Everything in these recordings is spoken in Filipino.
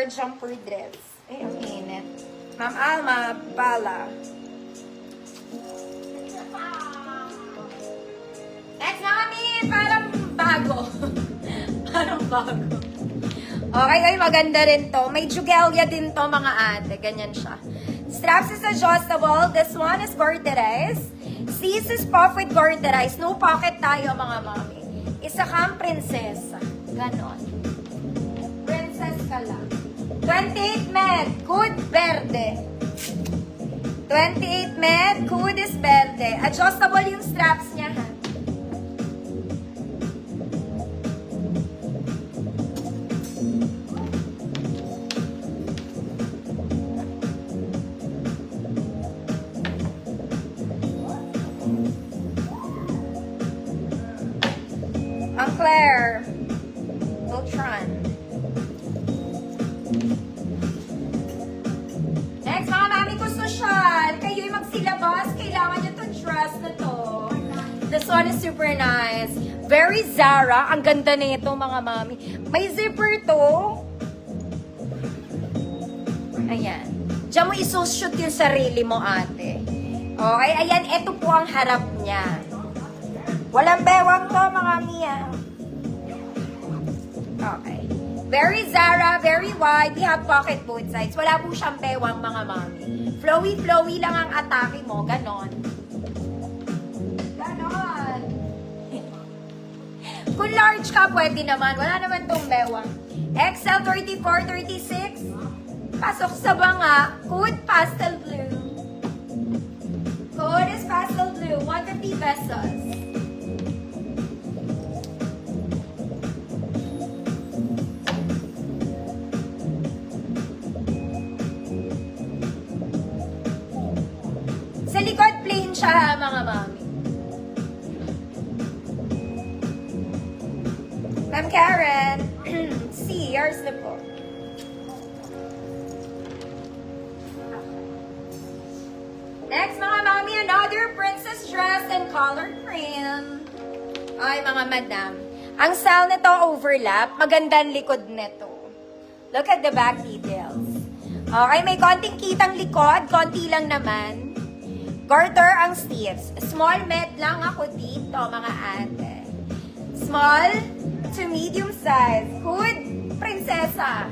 jumper dress. Ay, ang init. Ma'am Alma, bala. Next na kami, parang bago. Parang bago. Okay, ay maganda rin to. May jugelya din to, mga ate. Ganyan siya. Straps is adjustable. This one is garterized. This is puff with garterized. No pocket tayo, mga mami. Isa kang prinsesa. Ganon. Princess ka lang. 28 med. Good verde. 28 med. Good is verde. Adjustable yung straps niya, ha? Ang Claire. Ultron. Next, mga mami ko social. Kayo'y magsilabas. Kailangan nyo itong dress na to. This one is super nice. Very Zara. Ang ganda nito, mga mami. May zipper to. Ayan. Diyan mo isushoot yung sarili mo, ate. Okay, ayan. Ito po ang harap niya. Walang bewang to, mga Mia. Okay. Very Zara, very wide. We have pocket both sides. Wala po siyang bewang, mga mami. Flowy-flowy lang ang atake mo. Ganon. Ganon. Kung large ka, pwede naman. Wala naman tong bewang. XL 34, 36. Pasok sa banga. Code pastel blue. Code is pastel blue. 150 pesos. Sa likod, plain siya, mga mami. Ma'am Karen, see, yours na po. Next, mga mami, another princess dress and colored cream. Ay, mga madam. Ang style nito, overlap. Magandang likod nito. Look at the back details. Okay, may konting kitang likod. Konti lang naman. Garter ang sleeves. Small med lang ako dito, mga ate. Small to medium size. Hood, prinsesa.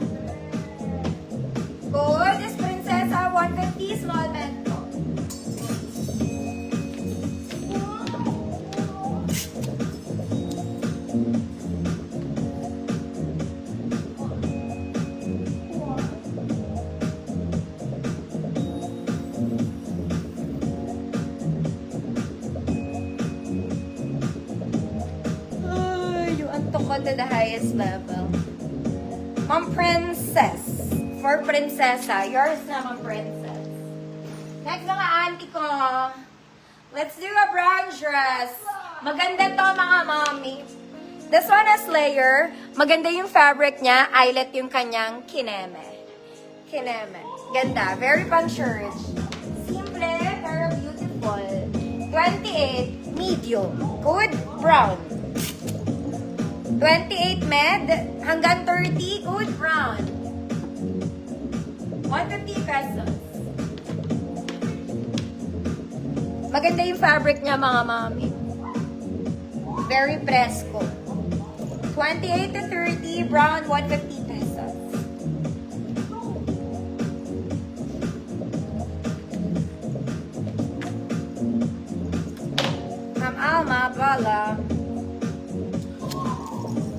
Hood is prinsesa, 150, small med po. To the highest level. Ma'am Princess. For prinsesa. Yours na, Ma'am Princess. Next, mga auntie ko. Let's do a brown dress. Maganda to, mga mommy. This one has layer. Maganda yung fabric niya. Eyelet yung kanyang kineme. Kineme. Ganda. Very pang church. Simple, pero beautiful. 28, medium. Good brown. 28 med, hanggang 30, good brown. 150 pesos. Maganda yung fabric niya, mga mami. Very fresco. 28 to 30, brown, 150 pesos. Ma'am Alma, bala.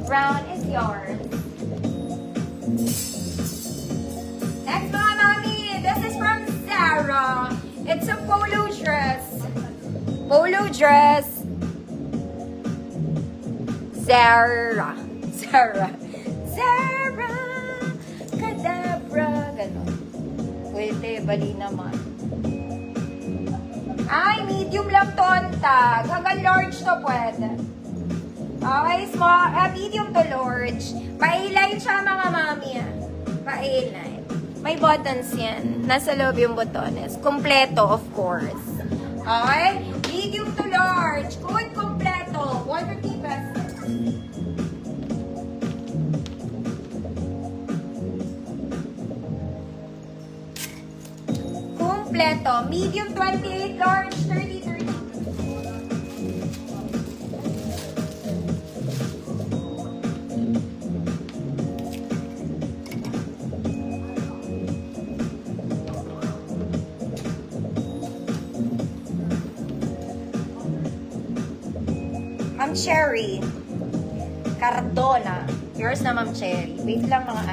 Brown is yours. Next, mga mami, this is from Zara. It's a polo dress. Polo dress. Zara. Zara. Zara. Kadabra. Ganon. Pwede, bali naman. Ay, medium lang to ang tag. Hanggang large to pwede. Okay, small, medium to large. Pa-A-line siya, mga mami. Pa-A-line. May buttons yan. Nasa loob yung butones. Kompleto, of course. Okay? Medium to large. Good, kompleto. 150 pesos. kumpleto. Medium 28, large 30, 30. Ma'am Cherry. Cardona. Yours na, Ma'am Cherry. Wait lang mga